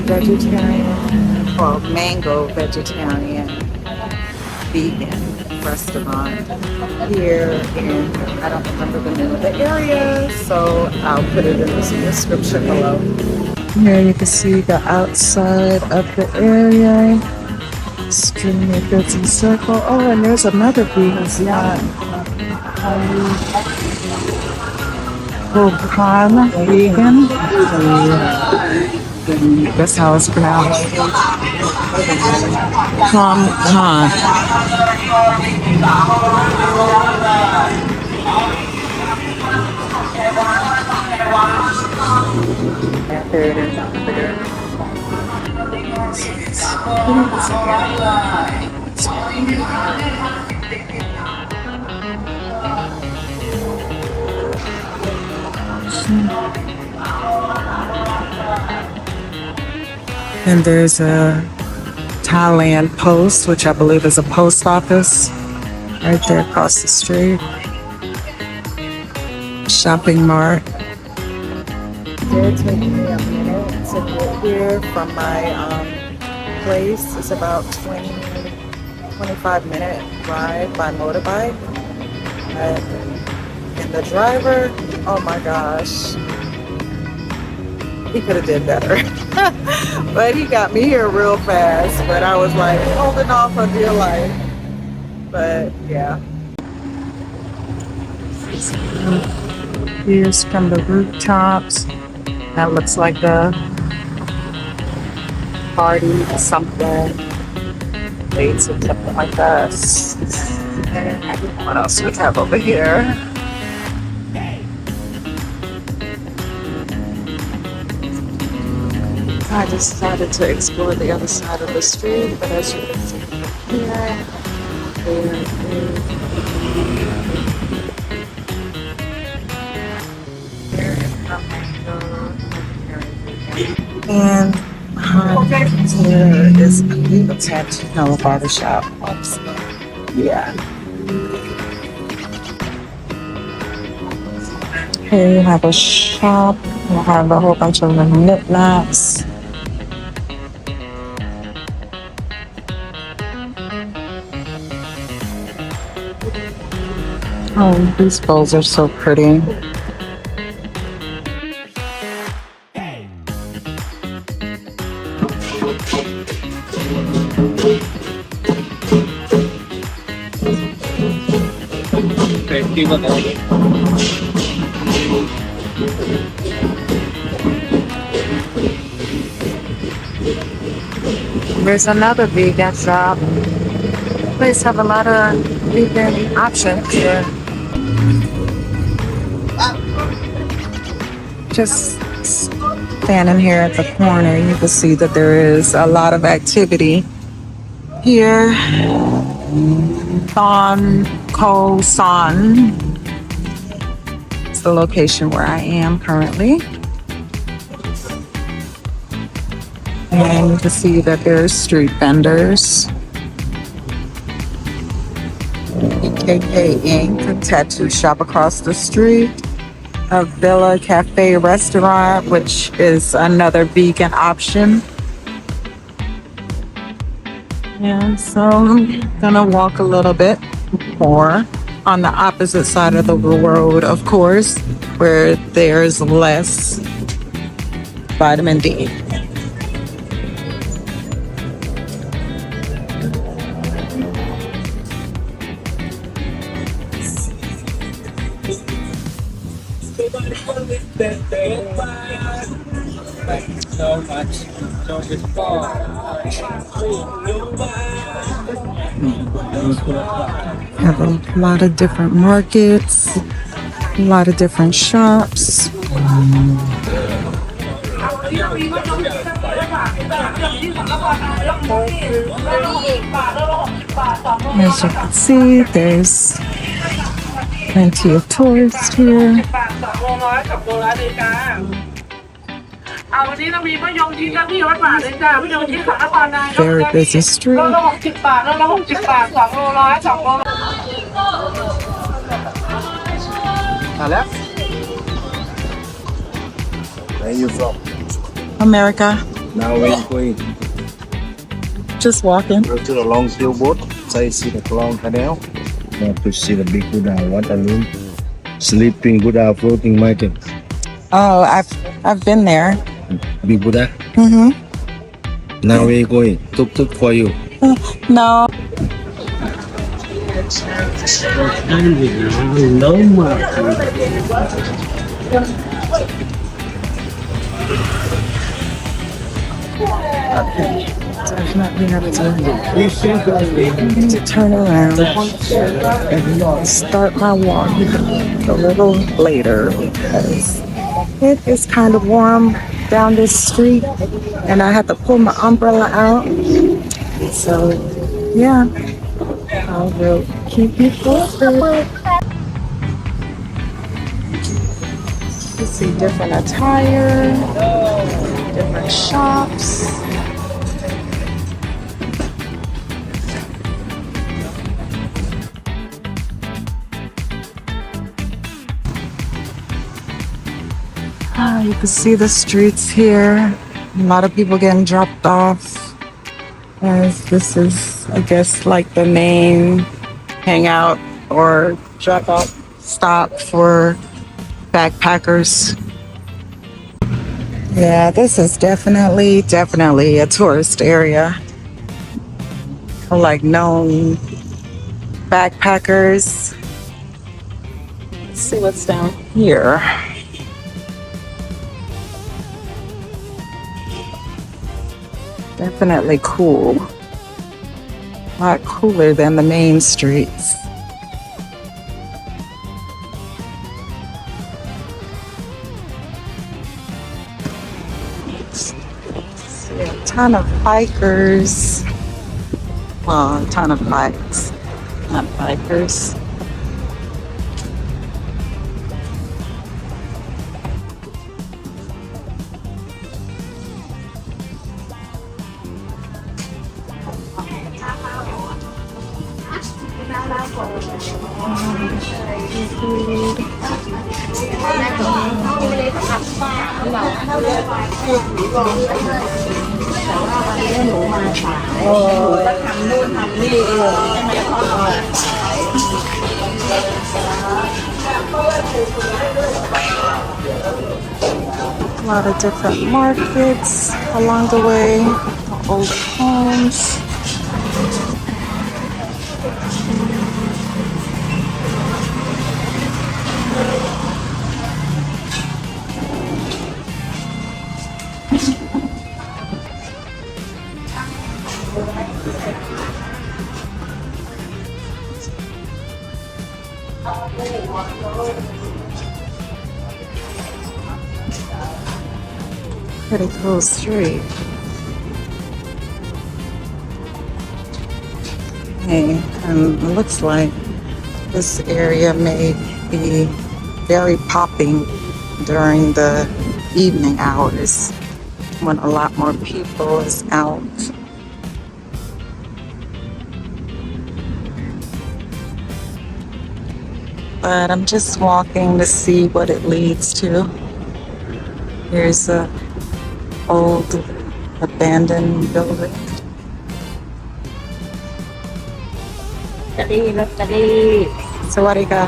vegetarian, well, mango vegetarian vegan restaurant here in, I don't remember the name of the area, so I'll put it in the description below. Here you can see the outside of the area. Extremely busy circle. Oh, and there's another vegan spot. Crocodile vegan. That's how it's pronounced. Crocodile. There it is over there. And there's a Thailand Post, which I believe is a post office right there across the street. Shopping mart. It did take me a minute to get here from my place. It's about 25-minute ride by motorbike. And the driver, oh my gosh, he could have did better. But he got me here real fast. But I was like holding off on dear life. But yeah. Views from the rooftops. That looks like a party or something. Dates or something like that. And what else we have over here? I decided to explore the other side of the street, but as you can see here, there is. And there is a legal tattoo, no, a barbershop. Oops. Yeah. Here you have a shop. You have a whole bunch of knickknacks. Oh, these bowls are so pretty. There's another vegan shop. Place have a lot of vegan options here. Just standing here at the corner, you can see that there is a lot of activity here. Thanon Tanon. It's the location where I am currently. And you can see that there's street vendors. BBK Inc., a tattoo shop across the street. A Villa Cafe restaurant, which is another vegan option. And so I'm gonna walk a little bit more on the opposite side of the road, of course, where there's less vitamin D. So much. So it's Have a lot of different markets, a lot of different shops. As you can see, there's plenty of tourists here. Very busy street. Where are you from? America. Now we're going Just walking. go to the long sailboat. So see the long canal. Now to see the big Buddha, what I mean. Sleeping Buddha floating market. Oh, I've been there. Big Buddha. Mm-hmm. Now we're going. Tuk for you. No. Definitely have to turn around and start my walk a little later because it is kind of warm down this street and I had to pull my umbrella out. So, yeah, I will keep you posted. You see different attire, different shops. You can see the streets here. A lot of people getting dropped off. As this is, I guess, like the main hangout or drop off stop for backpackers. Yeah, this is definitely a tourist area for like known backpackers. Let's see what's down here. Definitely cool. A lot cooler than the main streets. See a ton of bikers. Well, a ton of bikes, not bikers. A lot of different markets along the way, old homes. Pretty cool street. Hey, it looks like this area may be very popping during the evening hours when a lot more people is out. But I'm just walking to see what it leads to. Here's a old abandoned building. Sawadika.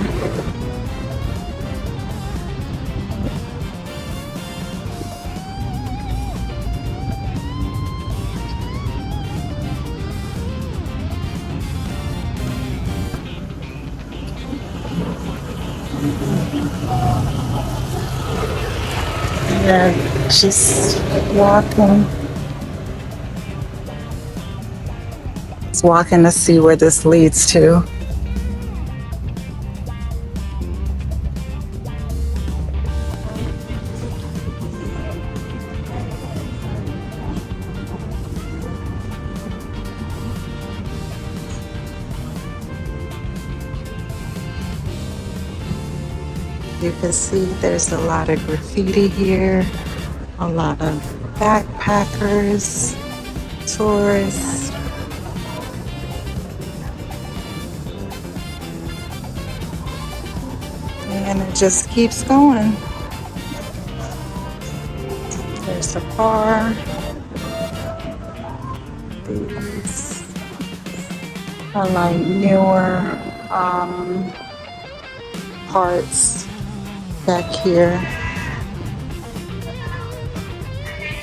Yeah, just walking. Just walking to see where this leads to. You can see there's a lot of graffiti here, a lot of backpackers, tourists. And it just keeps going. There's a bar. these are like newer parts back here.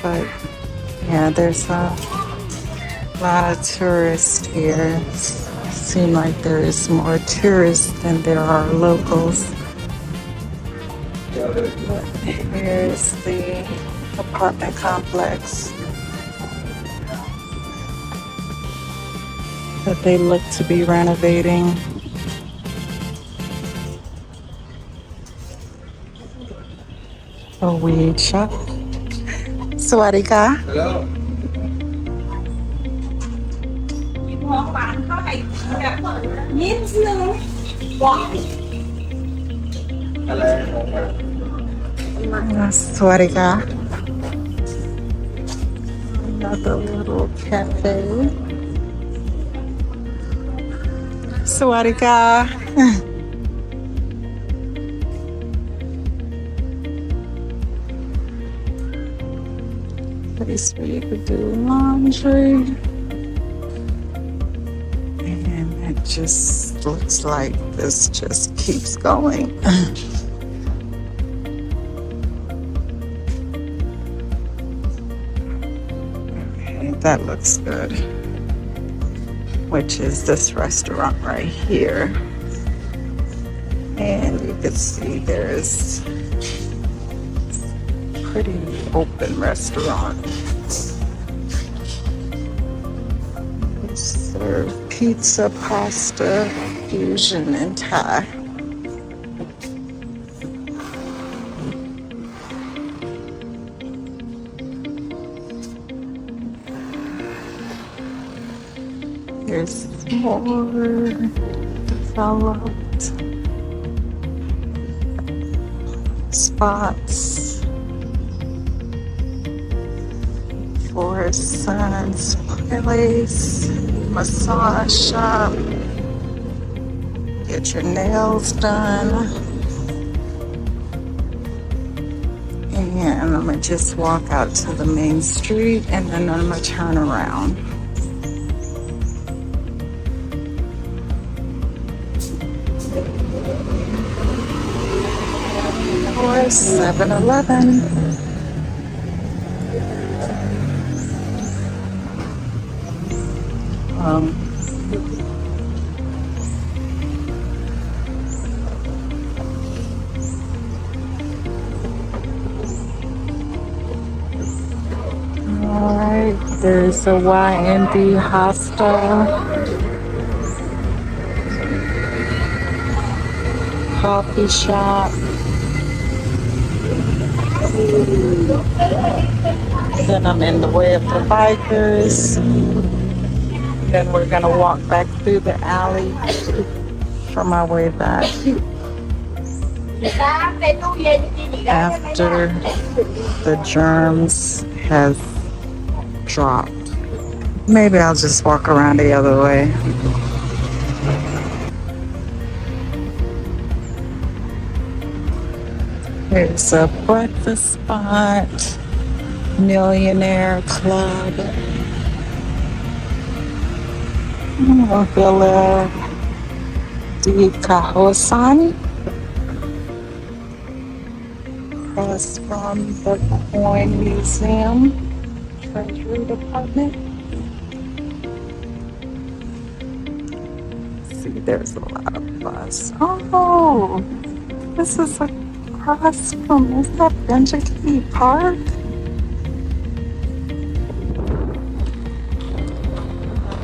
But yeah, there's a lot of tourists here. Seem like there is more tourists than there are locals. Here's the apartment complex that they look to be renovating. A weed shop. Sawadika. Hello. Sawadika. Another little cafe. Sawadika. Place where you could do laundry. And it just looks like this just keeps going. Okay, that looks good. Which is this restaurant right here. And you can see there's pretty open restaurant. They serve pizza, pasta, fusion, and Thai. There's more developed spots for Son's Place, massage shop, get your nails done. And I'm gonna just walk out to the main street and then I'm gonna turn around. Or 7-Eleven. Alright, there's a YND hostel, coffee shop. Then I'm in the way of the bikers. Then we're gonna walk back through the alley from our way back. After the germs have dropped. Maybe I'll just walk around the other way. There's a breakfast spot, millionaire club. Villa di Kahosan. Across from the Coin Museum, Treasury Department. See, there's a lot of bus. Oh, this is across from, is that BBK Park?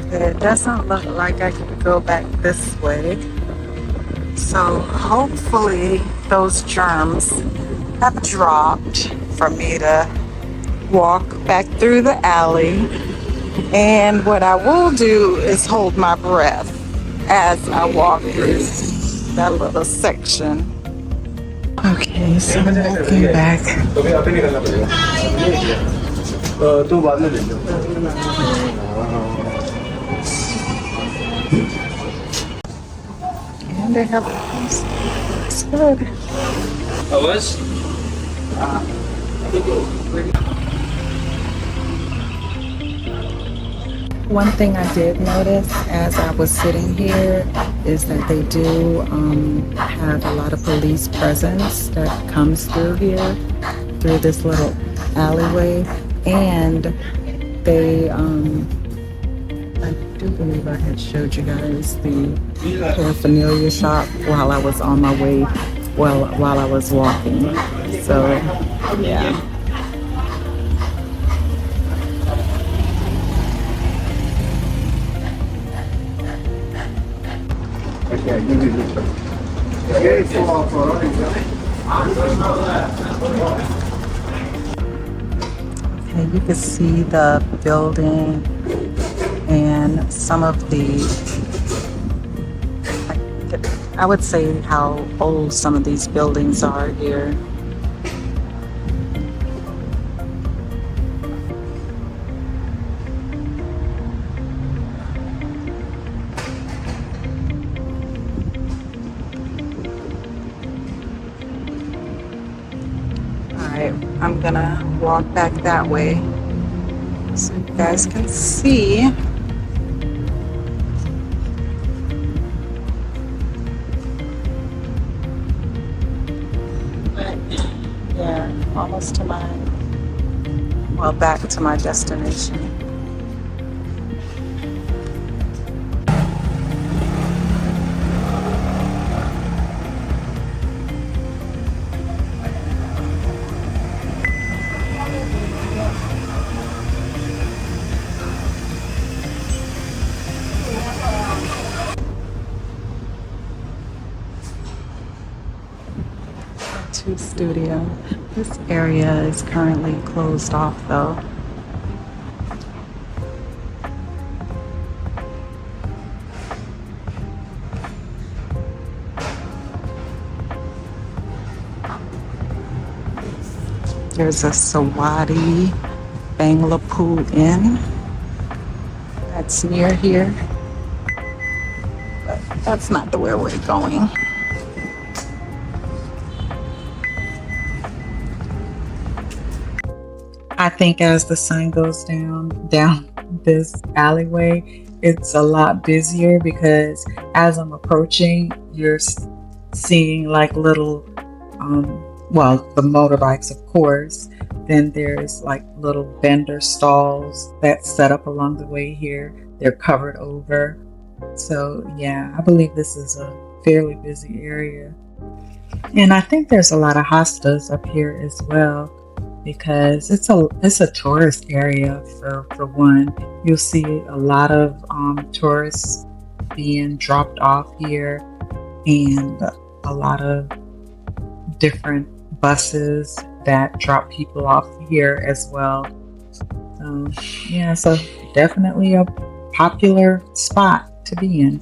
Okay, it doesn't look like I can go back this way. So hopefully those germs have dropped for me to walk back through the alley. And what I will do is hold my breath as I walk through that little section. Okay, so I'm walking back. And they have it's good. Hours? One thing I did notice as I was sitting here is that they do have a lot of police presence that comes through here, through this little alleyway. And they, I do believe I had showed you guys the paraphernalia shop while I was on my way, while I was walking. So, yeah. Okay, you can see the building and some of the, I would say how old some of these buildings are here. Alright, I'm gonna walk back that way so you guys can see. Yeah, almost to back to my destination. Studio. This area is currently closed off though. There's a Sawadi Banglapool Inn that's near here, but that's not the where we're going. I think as the sun goes down this alleyway, it's a lot busier because as I'm approaching, you're seeing like little, the motorbikes, of course. Then there's like little vendor stalls that's set up along the way here. They're covered over. So yeah, I believe this is a fairly busy area. And I think there's a lot of hostas up here as well, because it's a tourist area for one. You'll see a lot of tourists being dropped off here, and a lot of different buses that drop people off here as well. Yeah, so definitely a popular spot to be in.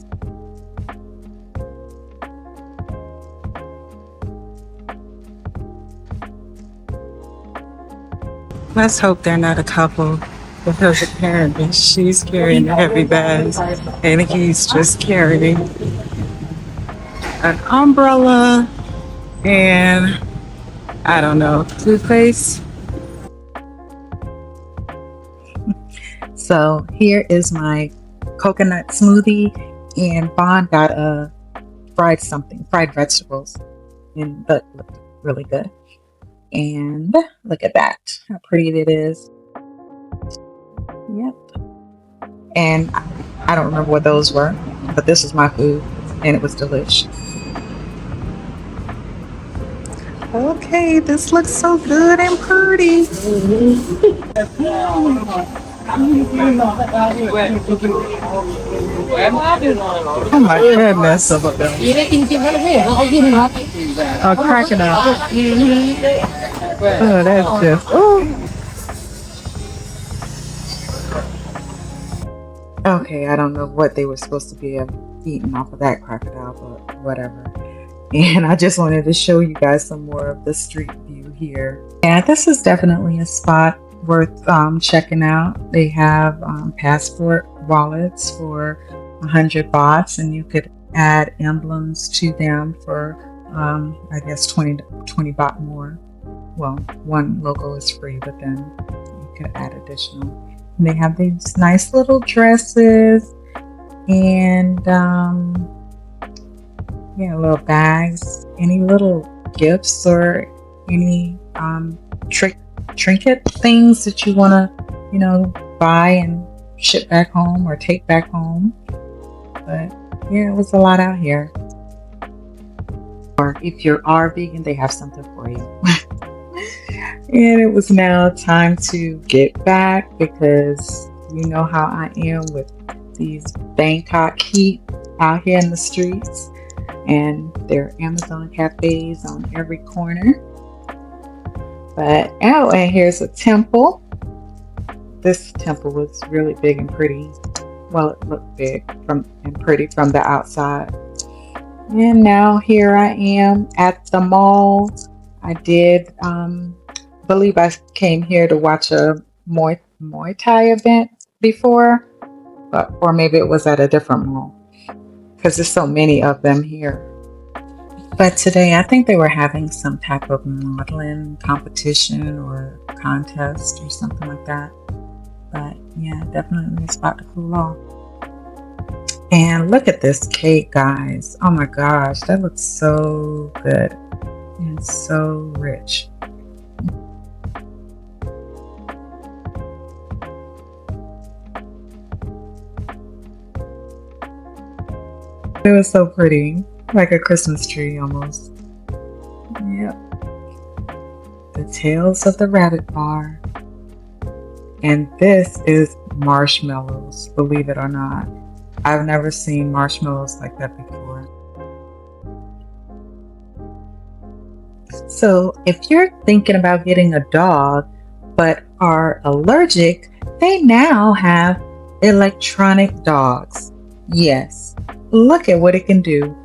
Let's hope they're not a couple, because apparently she's carrying a heavy bag and he's just carrying an umbrella and, I don't know, toothpaste. So here is my coconut smoothie, and Bond got a fried vegetables, and that looked really good. And look at that, how pretty it is. Yep. And I don't remember what those were, but this is my food and it was delicious. Okay, this looks so good and pretty. Oh my goodness. A crocodile. Oh, that's just, oh. Okay, I don't know what they were supposed to be eating off of that crocodile, but whatever. And I just wanted to show you guys some more of the street view here. And this is definitely a spot worth checking out. They have passport wallets for 100 bahts, and you could add emblems to them for I guess 20 baht more. Well, one logo is free, but then you could add additional. They have these nice little dresses and yeah, little bags. Any little gifts or any trinket things that you want to, buy and ship back home or take back home. But yeah, it was a lot out here. Or if you are vegan, they have something for you. And it was now time to get back because you know how I am with these Bangkok heat out here in the streets. And there are Amazon cafes on every corner. But and here's a temple. This temple was really big and pretty. Well, it looked big and pretty from the outside. And now here I am at the mall. I did believe I came here to watch a Muay Thai event before, or maybe it was at a different mall because there's so many of them here. But today I think they were having some type of modeling competition or contest or something like that. But yeah, definitely it's about to cool off. And look at this cake, guys. Oh my gosh, that looks so good and so rich. It was so pretty, like a Christmas tree almost. Yep. The Tales of the Rabbit Bar. And this is marshmallows, believe it or not. I've never seen marshmallows like that before. So if you're thinking about getting a dog but are allergic, they now have electronic dogs. Yes, look at what it can do,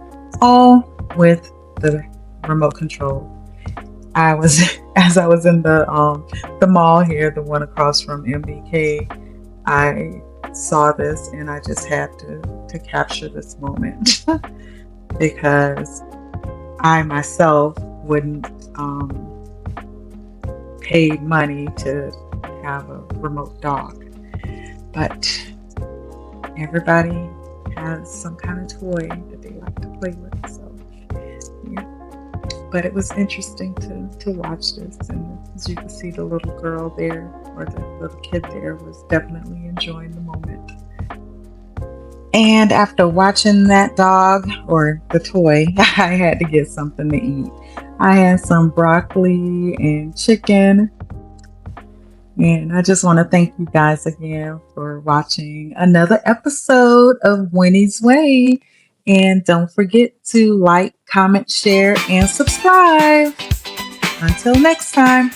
all with the remote control. As I was in the mall here, the one across from MBK, I saw this and I just had to capture this moment because I myself wouldn't pay money to have a remote dog, but everybody has some kind of toy that they like to play with. So yeah, but it was interesting to watch this, and as you can see, the little girl there or the little kid there was definitely enjoying the moment. And after watching that dog or the toy, I had to get something to eat. I had some broccoli and chicken. And I just want to thank you guys again for watching another episode of Winnie's Way. And don't forget to like, comment, share, and subscribe. Until next time.